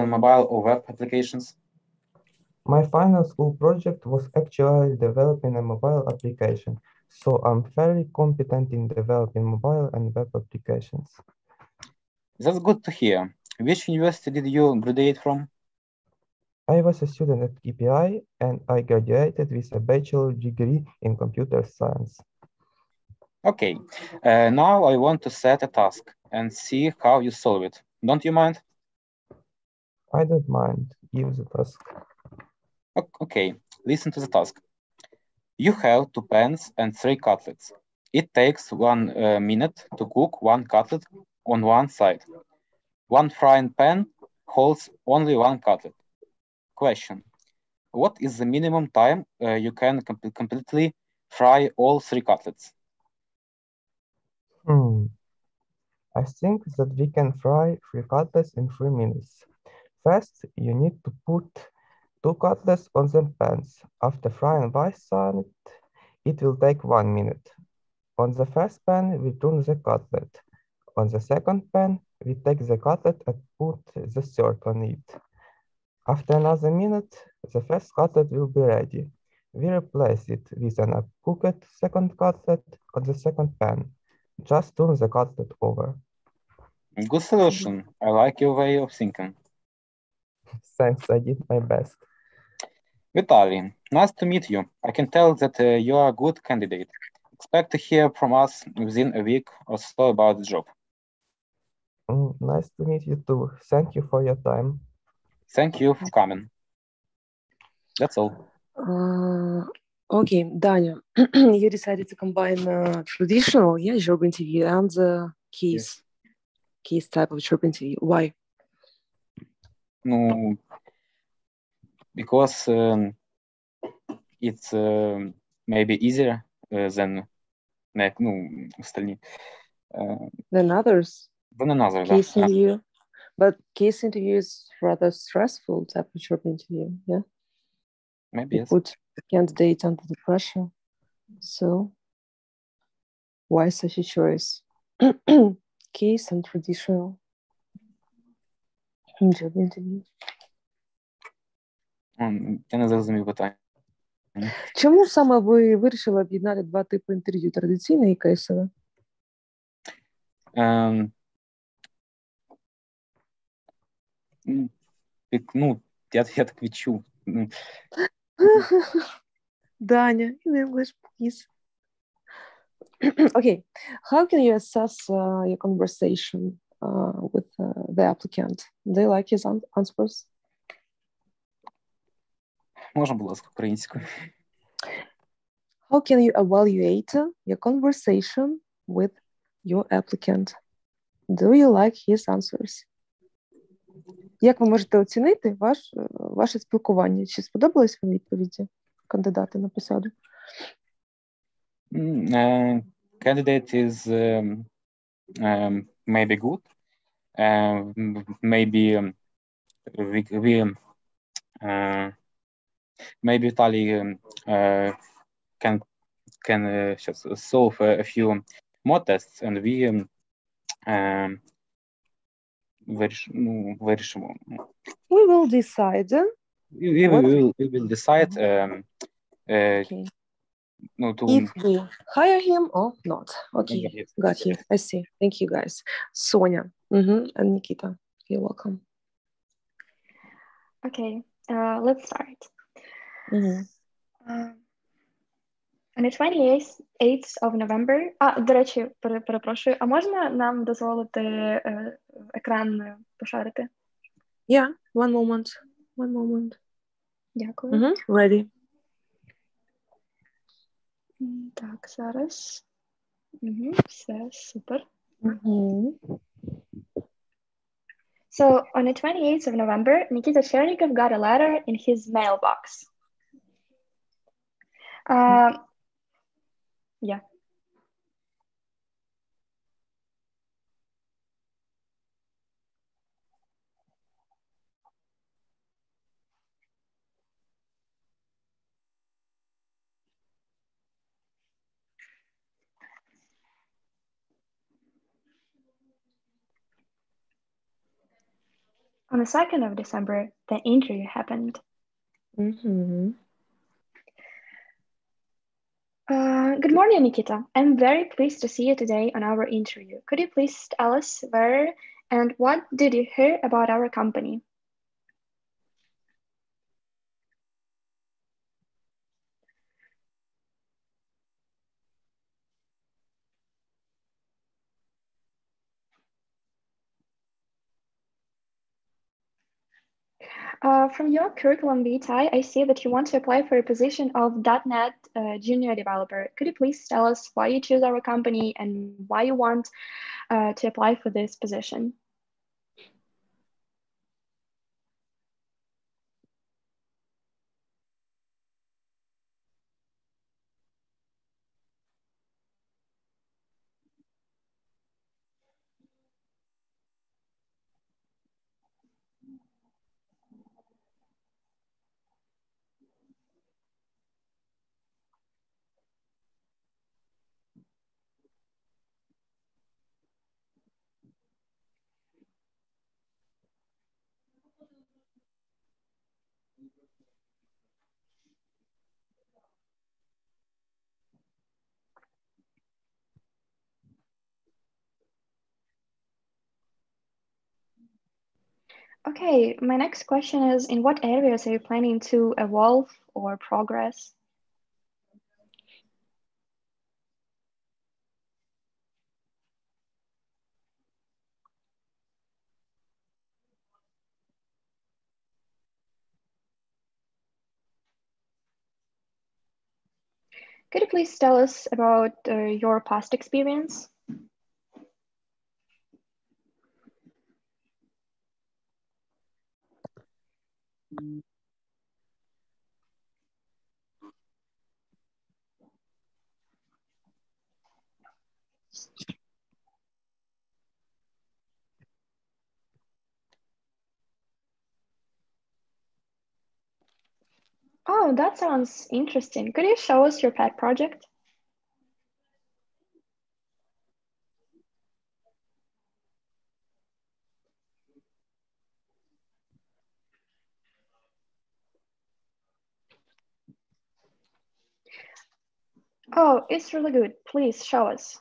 on mobile or web applications? My final school project was actually developing a mobile application, so I'm fairly competent in developing mobile and web applications. That's good to hear. Which university did you graduate from? I was a student at KPI and I graduated with a bachelor degree in computer science. Okay, now I want to set a task and see how you solve it. Don't you mind? I don't mind. Give the task. Okay, listen to the task. You have 2 pans and 3 cutlets. It takes 1 minute to cook 1 cutlet on one side. 1 frying pan holds only 1 cutlet. Question: what is the minimum time you can completely fry all 3 cutlets? I think that we can fry 3 cutlets in 3 minutes. First, you need to put 2 cutlets on the pans. After frying one side, it will take 1 minute. On the first pan, we turn the cutlet. On the second pan, we take the cutlet and put the third on it. After another minute, the first cutlet will be ready. We replace it with an uncooked second cutlet on the second pan. Just turn the cutlet over. Good solution. I like your way of thinking. Thanks, I did my best. Vitaly, nice to meet you. I can tell that you are a good candidate. Expect to hear from us within a week or so about the job. Nice to meet you too. Thank you for your time. Thank you for coming. That's all. Okay, Danya, you decided to combine traditional, job interview and the case type of job interview. Why? No, because it's maybe easier than остальные. Than others. Than another, case interview. But case interview is rather stressful type of job interview, yeah? Maybe yes. Put the candidate under the pressure. So why such a choice? Case and traditional job interview. Я не зрозумів питання. Чому саме ви вирішили об'єднати 2 типи інтерв'ю, традиційне і кейсове? Я так відчув. Danya, in English, please. Okay, how can you assess your conversation with the applicant? Do you like his answers? Можна, будь ласка, українською. How can you evaluate your conversation with your applicant? Do you like his answers? Як ви можете оцінити ваше спілкування? Чи сподобались вам відповіді кандидата на посаду? Candidate is maybe good. Maybe maybe Vitaly can solve a few more tests, and we вирішимо. We will decide. We will decide okay. If we hire him or not. Okay, got you. I see. Thank you, guys. Sonia and Nikita, you're welcome. Okay, let's start. On the 28th of November... до речі, перепрошую, а можна нам дозволити екран пошарити? Yeah, one moment. Дякую. Ready. Так, зараз. Все, супер. So, on the 28th of November, Nikita Chernikov got a letter in his mailbox. Yeah. On the 2nd of December, the interview happened. Good morning, Nikita. I'm very pleased to see you today on our interview. Could you please tell us where and what did you hear about our company? From your curriculum vitae, I see that you want to apply for a position of .NET junior developer. Could you please tell us why you choose our company and why you want to apply for this position? Okay, my next question is, in what areas are you planning to evolve or progress? Could you please tell us about your past experience? Oh, that sounds interesting. Could you show us your pet project? Oh, it's really good. Please show us.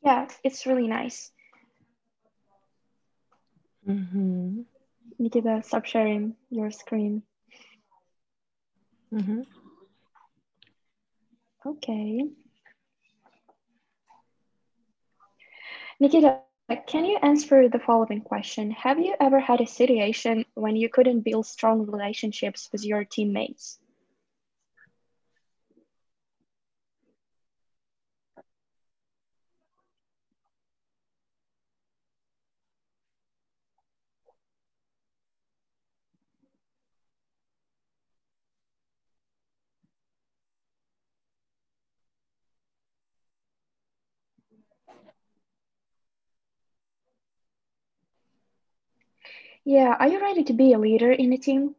Yeah, it's really nice. Nikita, stop sharing your screen. Okay. Nikita, can you answer the following question? Have you ever had a situation when you couldn't build strong relationships with your teammates? Yeah, are you ready to be a leader in a team?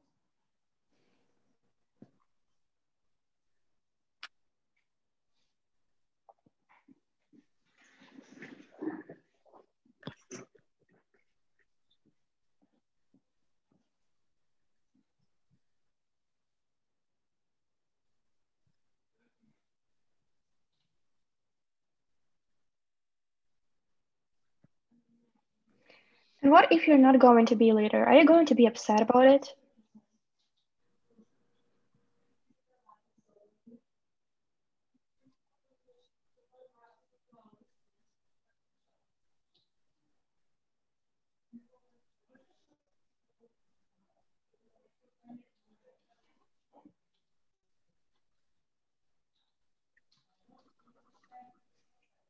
And what if you're not going to be leader? Are you going to be upset about it?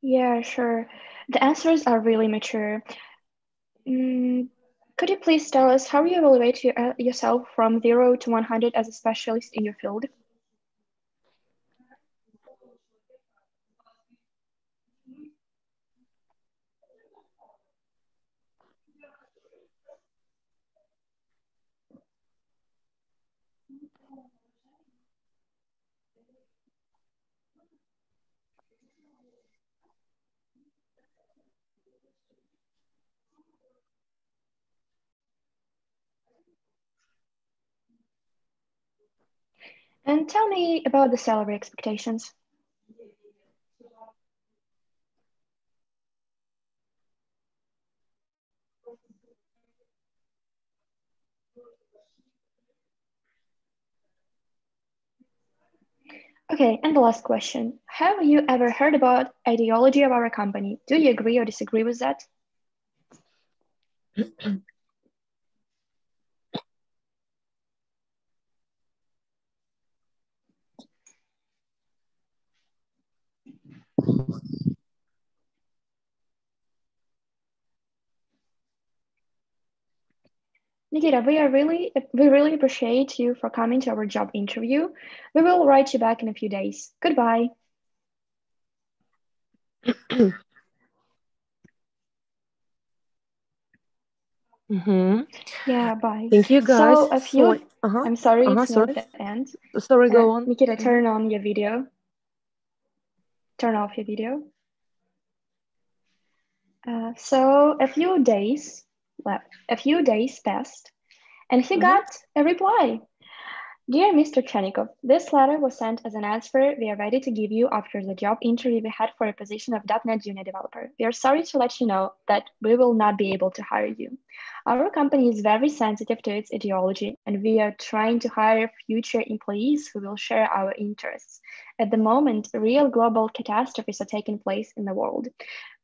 Yeah, sure. The answers are really mature. Could you please tell us how you evaluate yourself from 0 to 100 as a specialist in your field? And tell me about the salary expectations. Okay, and the last question. Have you ever heard about ideology of our company? Do you agree or disagree with that? Nikita, we really appreciate you for coming to our job interview. We will write you back in a few days. Goodbye. Yeah, bye. Thank you, guys. So a few, I'm sorry, it's sorry. not the end. Sorry, go on. Nikita, turn on your video. Turn off your video. So a few days passed, and he got a reply. Dear Mr. Chenikov, this letter was sent as an answer we are ready to give you after the job interview we had for a position of .NET Junior Developer. We are sorry to let you know that we will not be able to hire you. Our company is very sensitive to its ideology, and we are trying to hire future employees who will share our interests. At the moment, real global catastrophes are taking place in the world.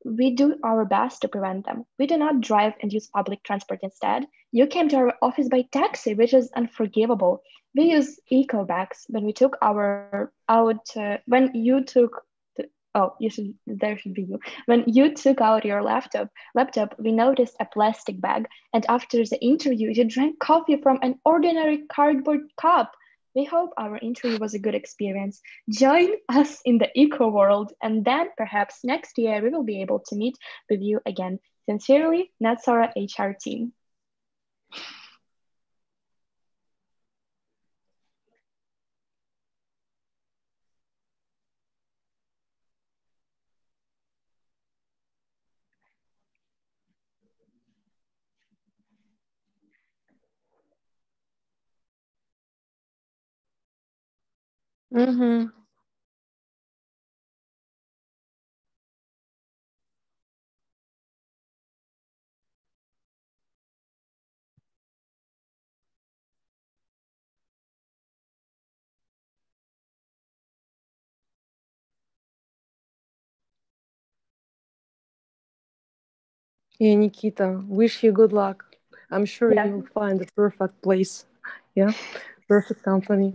We do our best to prevent them. We do not drive and use public transport instead. You came to our office by taxi, which is unforgivable. We use eco bags when we took when you took there should be you. When you took out your laptop, we noticed a plastic bag, and after the interview, you drank coffee from an ordinary cardboard cup. We hope our interview was a good experience. Join us in the eco world, and then perhaps next year we will be able to meet with you again. Sincerely, Natsara HR team. Yeah, Nikita, wish you good luck. I'm sure you'll find the perfect place. Yeah, perfect company.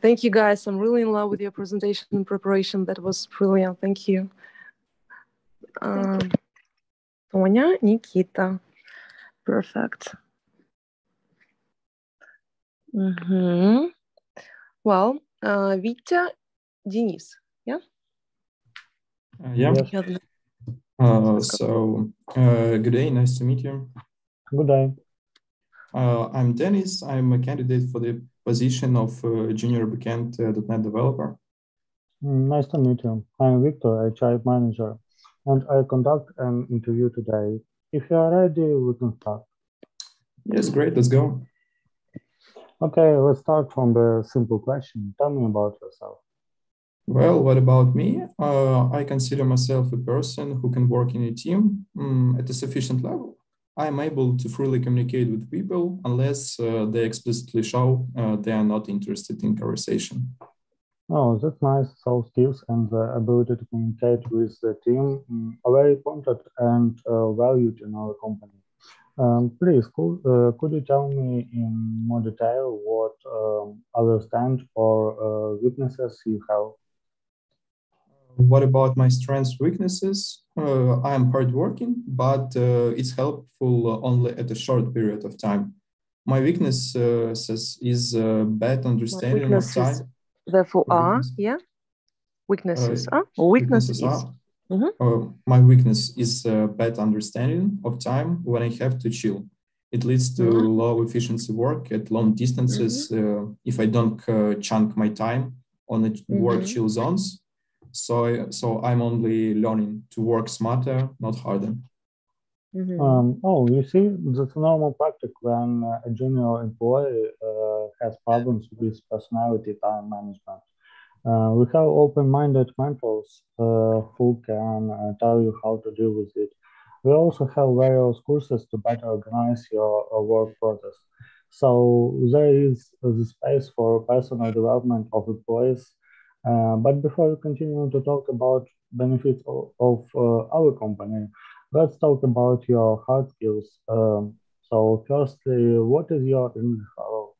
Thank you, guys. I'm really in love with your presentation and preparation. That was brilliant. Thank you. Tonya, Nikita. Perfect. Well, Vitya, Денис. Yeah? Yeah. Yes. Good day. Nice to meet you. Good day. I'm Dennis. I'm a candidate for the position of junior backend .NET developer. Nice to meet you. I'm Victor, HR manager, and I conduct an interview today. If you are ready, we can start. Yes, great. Let's go. Okay, let's start from the simple question. Tell me about yourself. Well, what about me? I consider myself a person who can work in a team at a sufficient level. I'm able to freely communicate with people unless they explicitly show they are not interested in conversation. Oh, that's nice. So skills and the ability to communicate with the team are very important and valued in our company. Please, could you tell me in more detail what other strengths or weaknesses you have? What about my strengths, weaknesses? I am hardworking, but it's helpful only at a short period of time. My weakness is bad understanding of time. Therefore, Weakness. yeah. Weaknesses, Weaknesses are. My weakness is bad understanding of time when I have to chill. It leads to low efficiency work at long distances if I don't chunk my time on the work chill zones. So I'm only learning to work smarter, not harder. You see, that's a normal practice when a junior employee has problems with personality time management. We have open-minded mentors who can tell you how to deal with it. We also have various courses to better organize your work process. So there is the space for personal development of employees. But before we continue to talk about benefits of our company, let's talk about your hard skills. So firstly, what is your English level?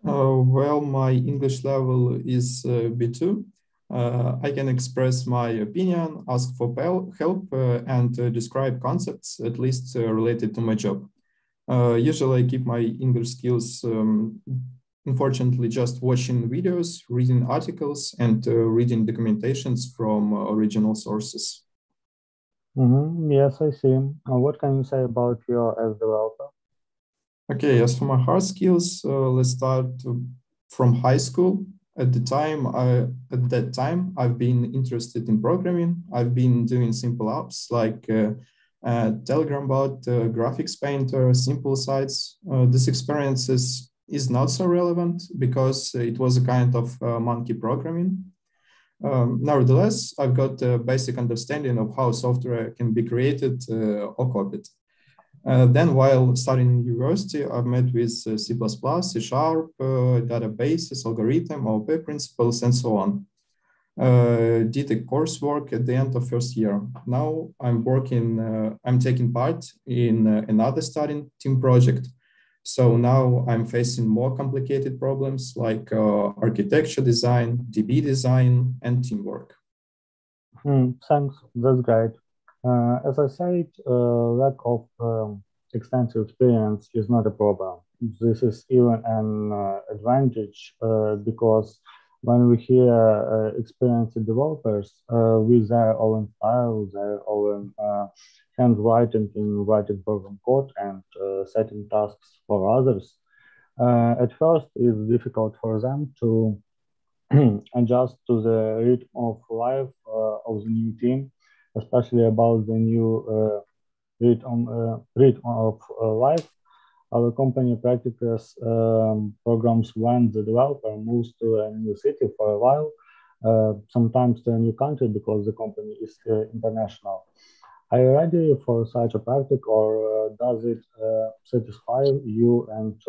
Well, my English level is B2. I can express my opinion, ask for help, and describe concepts, at least related to my job. Usually I keep my English skills, unfortunately, just watching videos, reading articles, and reading documentations from original sources. Yes, I see. What can you say about your as developer? Okay, as for my hard skills, let's start from high school. At that time, I've been interested in programming. I've been doing simple apps like Telegram bot, graphics painter, simple sites. This experience is not so relevant because it was a kind of monkey programming. Nevertheless, I've got a basic understanding of how software can be created or copied. Then while studying in university, I've met with C++, C#, databases, algorithm, OOP principles, and so on. Did a coursework at the end of first year. Now I'm taking part in another studying team project. So now I'm facing more complicated problems like architecture design, DB design, and teamwork. Thanks, that's great. As I said, lack of extensive experience is not a problem. This is even an advantage because when we hear experienced developers with their own style, their own handwriting in writing program code and setting tasks for others, at first it's difficult for them to adjust to the rhythm of life of the new team, especially about the new rhythm of life. Our company practices programs when the developer moves to a new city for a while, sometimes to a new country because the company is international. Are you ready for such a practice, or does it satisfy you and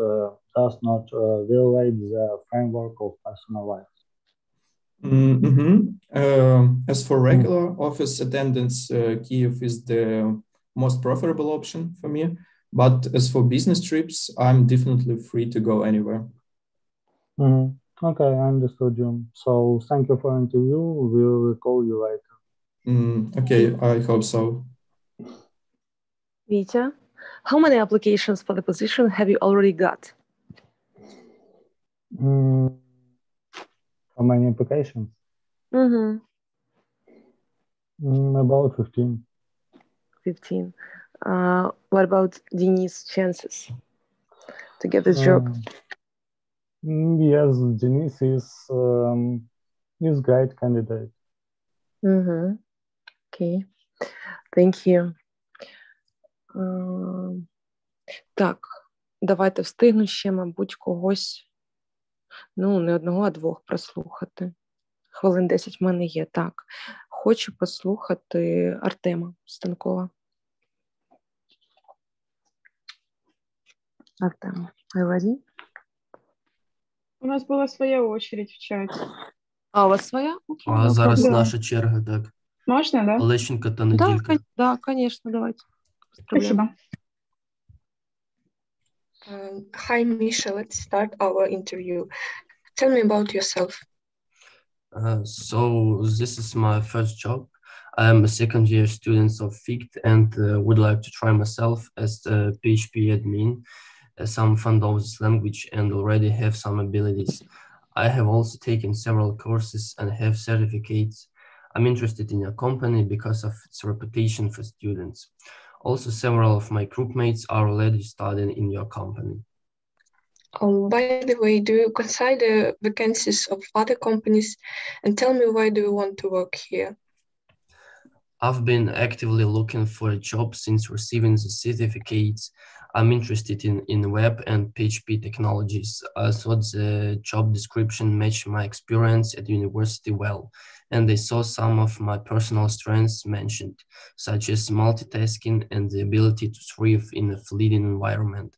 does not violate the framework of personal life? As for regular office attendance, Kyiv is the most preferable option for me. But as for business trips, I'm definitely free to go anywhere. Okay, I understood you. So thank you for the interview. We'll call you later. Okay, I hope so. Vita, how many applications for the position have you already got? How many applications? About 15. 15. What about Denis's chances to get this job? Yes, Denis is great candidate. Okay. Thank you. Так, давайте встигну ще, мабуть, когось, не одного, а двох прослухати. Хвилин 10 в мене є. Так, хочу послухати Артема Станкова. Артем, are you ready? У нас була своя очередь в чаті. А у вас своя? Окей, А no зараз problem. наша черга, так. Можна, да? Лещенко та Да, Неділька. да, конечно, давайте. Без проблем. Спасибо. Hi, Misha. Let's start our interview. Tell me about yourself. So this is my first job. I am a second-year student of FICT and would like to try myself as a PHP admin, some fond of this language and already have some abilities. I have also taken several courses and have certificates. I'm interested in your company because of its reputation for students. Also, several of my groupmates are already studying in your company. By the way, do you consider vacancies of other companies? And tell me, why do you want to work here? I've been actively looking for a job since receiving the certificates. I'm interested in web and PHP technologies. I thought the job description matched my experience at university well, and I saw some of my personal strengths mentioned, such as multitasking and the ability to thrive in a fleeting environment.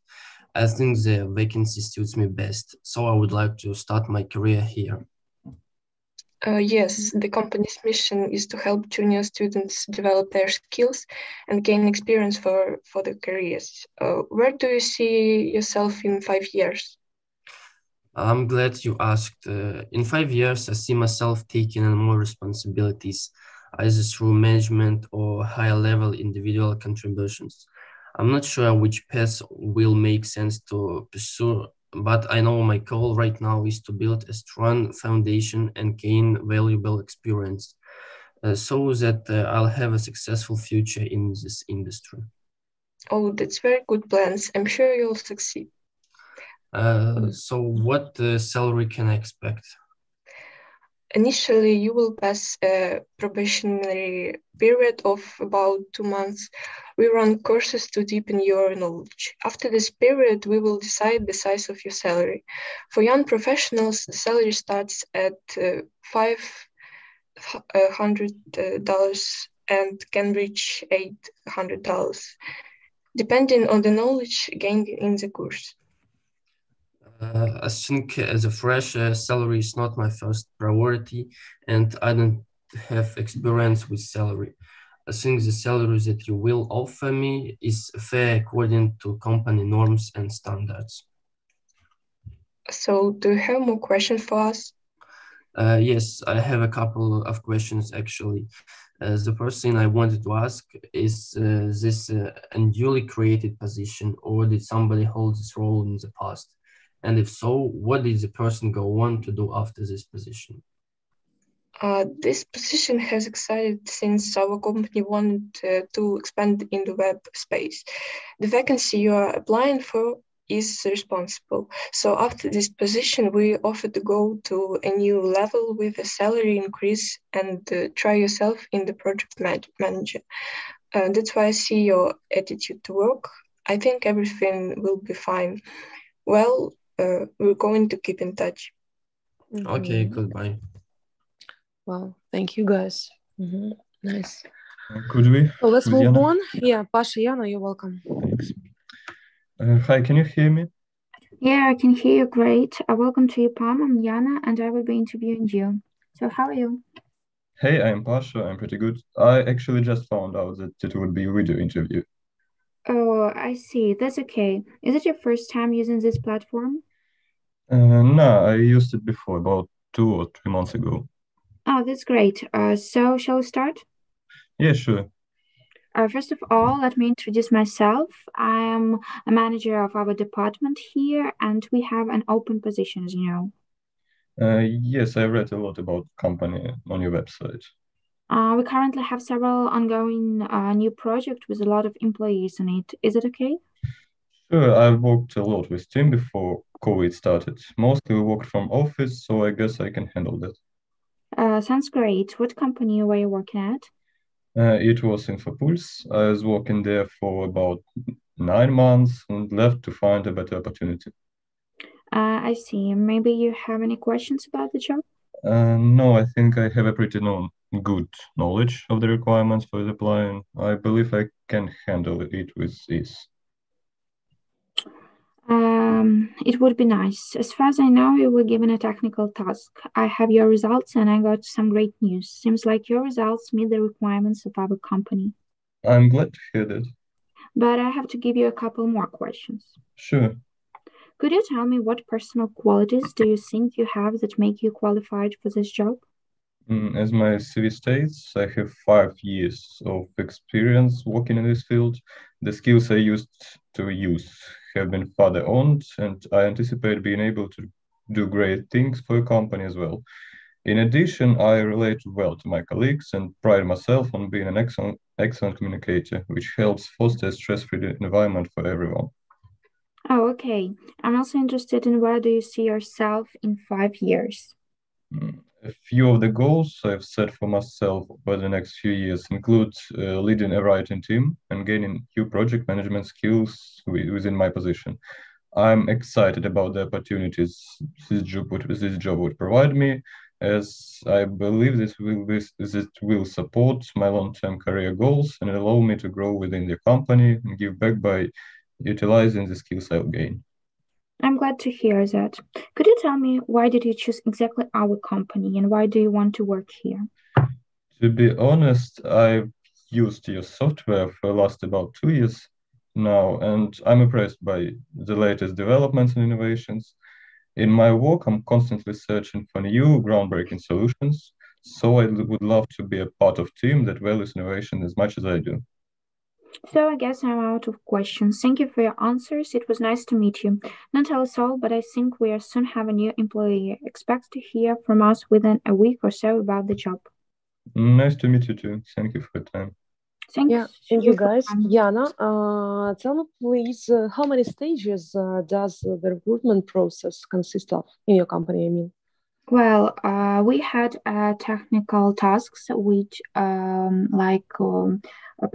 I think the vacancy suits me best, so I would like to start my career here. Yes, the company's mission is to help junior students develop their skills and gain experience for their careers. Where do you see yourself in 5 years? I'm glad you asked. In 5 years, I see myself taking on more responsibilities, either through management or higher level individual contributions. I'm not sure which path will make sense to pursue, but I know my goal right now is to build a strong foundation and gain valuable experience so that I'll have a successful future in this industry. Oh, that's very good plans. I'm sure you'll succeed. So what salary can I expect? Initially, you will pass a probationary period of about 2 months. We run courses to deepen your knowledge. After this period, we will decide the size of your salary. For young professionals, the salary starts at $500 and can reach $800, depending on the knowledge gained in the course. I think as a fresher, salary is not my first priority, and I don't have experience with salary. I think the salary that you will offer me is fair according to company norms and standards. So, do you have more questions for us? Yes, I have a couple of questions actually. The first thing I wanted to ask is this a newly created position, or did somebody hold this role in the past? And if so, what did the person go on to do after this position? This position has excited since our company wanted to expand in the web space. The vacancy you are applying for is responsible. So after this position, we offer to go to a new level with a salary increase and try yourself in the project manager. That's why I see your attitude to work. I think everything will be fine. Well, we're going to keep in touch. Okay, goodbye. Wow, thank you guys. Nice. Could we? So let's with move Yana? on. Yeah, Pasha, Yana, you're welcome. Thanks. Hi, can you hear me? Yeah, I can hear you great. Welcome to you, Pam. I'm Yana, and I will be interviewing you. So how are you? Hey, I'm Pasha. I'm pretty good. I actually just found out that it would be a video interview. Oh, I see. That's okay. Is it your first time using this platform? No, I used it before, about 2 or 3 months ago. Oh, that's great. So shall we start? Yeah, sure. First of all, let me introduce myself. I am a manager of our department here, and we have an open position, as you know. Yes, I read a lot about company on your website. We currently have several ongoing new projects with a lot of employees on it. Is it okay? Sure, I've worked a lot with team before COVID started. Mostly we worked from office, so I guess I can handle that. Sounds great. What company were you working at? It was InfoPulse. I was working there for about 9 months and left to find a better opportunity. I see. Maybe you have any questions about the job? No, I think I have a pretty good knowledge of the requirements for the applying. I believe I can handle it with ease. It would be nice. As far as I know, you were given a technical task. I have your results and I got some great news. Seems like your results meet the requirements of our company. I'm glad to hear that. But I have to give you a couple more questions. Sure. Could you tell me what personal qualities do you think you have that make you qualified for this job? As my CV states, I have 5 years of experience working in this field. The skills I used to use have been further owned, and I anticipate being able to do great things for a company as well. In addition, I relate well to my colleagues and pride myself on being an excellent communicator, which helps foster a stress-free environment for everyone. Oh, okay. I'm also interested in where do you see yourself in 5 years? A few of the goals I've set for myself over the next few years include leading a writing team and gaining new project management skills within my position. I'm excited about the opportunities this job would provide me, as I believe this will support my long-term career goals and allow me to grow within the company and give back by utilizing the skills I'll gain. I'm glad to hear that. Could you tell me why did you choose exactly our company and why do you want to work here? To be honest, I've used your software for the last about 2 years now, and I'm impressed by the latest developments and innovations. In my work, I'm constantly searching for new groundbreaking solutions, so I would love to be a part of a team that values innovation as much as I do. So I guess I'm out of questions. Thank you for your answers. It was nice to meet you. Not tell us all, but I think we'll soon have a new employee. Expect to hear from us within a week or so about the job. Nice to meet you too. Thank you for your time. Thank you guys. Yana, tell me please, how many stages does the recruitment process consist of in your company, I mean? Well, we had technical tasks which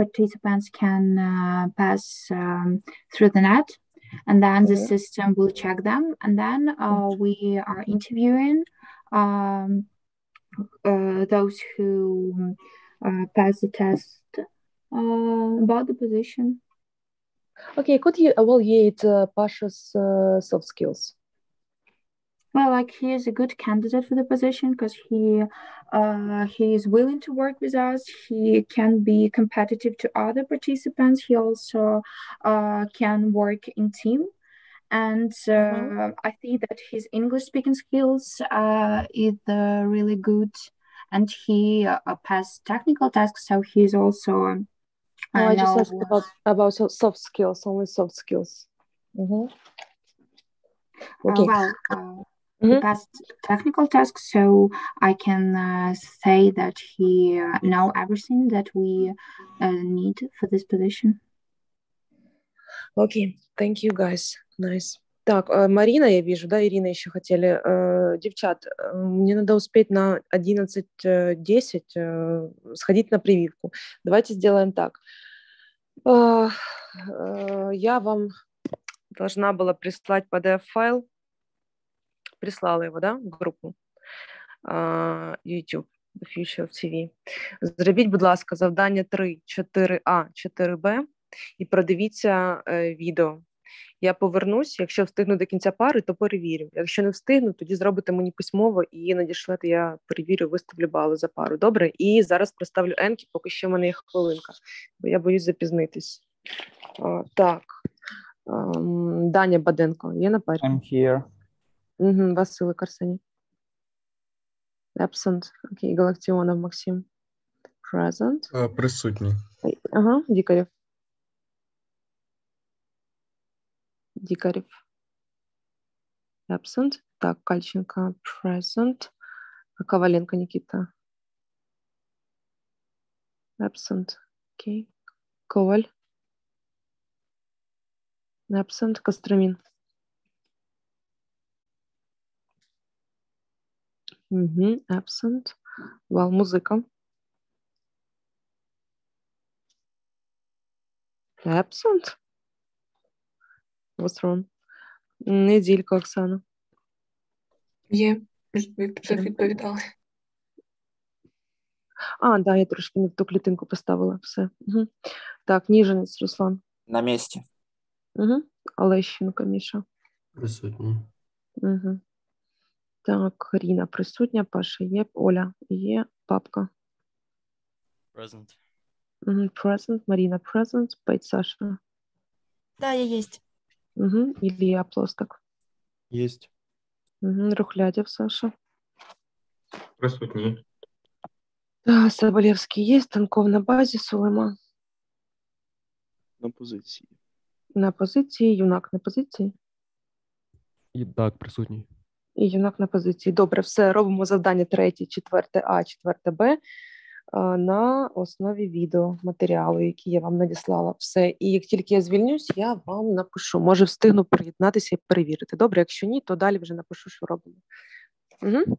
participants can pass through the net, and then the system will check them, and then we are interviewing those who pass the test about the position. Okay, could you evaluate Pasha's soft skills? Well, like he is a good candidate for the position because he is willing to work with us. He can be competitive to other participants. He also can work in team, and I think that his English speaking skills is really good, and he passed technical tasks. So he's also. No, I just asked about soft skills, only soft skills. Okay. He passed technical tasks, so I can say that he knows everything that we need for this position. Okay, thank you, guys. Nice. Так, Марина, я вижу, да, Ирина еще хотели. Девчат, мне надо успеть на 11:10 сходить на прививку. Давайте сделаем так. Я вам должна была прислать PDF-файл. Прислала его, да, в групу YouTube, The Future of TV. Зробіть, будь ласка, завдання 3, 4А, 4Б і продивіться відео. Я повернусь, якщо встигну до кінця пари, то перевірю. Якщо не встигну, тоді зробите мені письмово і надішлете, я перевірю, виставлю бали за пару. Добре? І зараз проставлю енки, поки що в мене є хвилинка, бо я боюсь запізнитись. Так. Даня Баденко, є на парі? I'm here. Василик Арсеній. Absent. Окей, Галактіонов Максим. Present. Присутній. Ага, Дікарєв. Дікарєв. Absent. Так, Кальченко. Present. Коваленко Никита. Absent. Окей. Коваль. Absent. Костромин. Absent. Well, музика. Absent. What's wrong? Неділько, Оксана. Є. Вже відповідали. Да, я трошки не в ту клітинку поставила. Все. Так, Ніжинець Руслан. На месте. Олещенко Міша. Присутній. Угу. Так, Ріна присутня, Паша є, Оля є, Папка. Present. Present, Марина present, Петь, Саша. Да, я есть. Угу. Ілія Плосток. Есть. Угу. Рухлядєв, Саша. Присутній. Да, Соболєвський є, Станков на базі, Сулейма. На позиції. На позиції, Юнак на позиції. І так, присутній. І Юнак на позиції. Добре, все, робимо завдання 3, 4 А, 4 Б на основі відеоматеріалу, який я вам надіслала. Все. І як тільки я звільнюсь, я вам напишу. Може, встигну приєднатися і перевірити. Добре, якщо ні, то далі вже напишу, що робимо. Угу.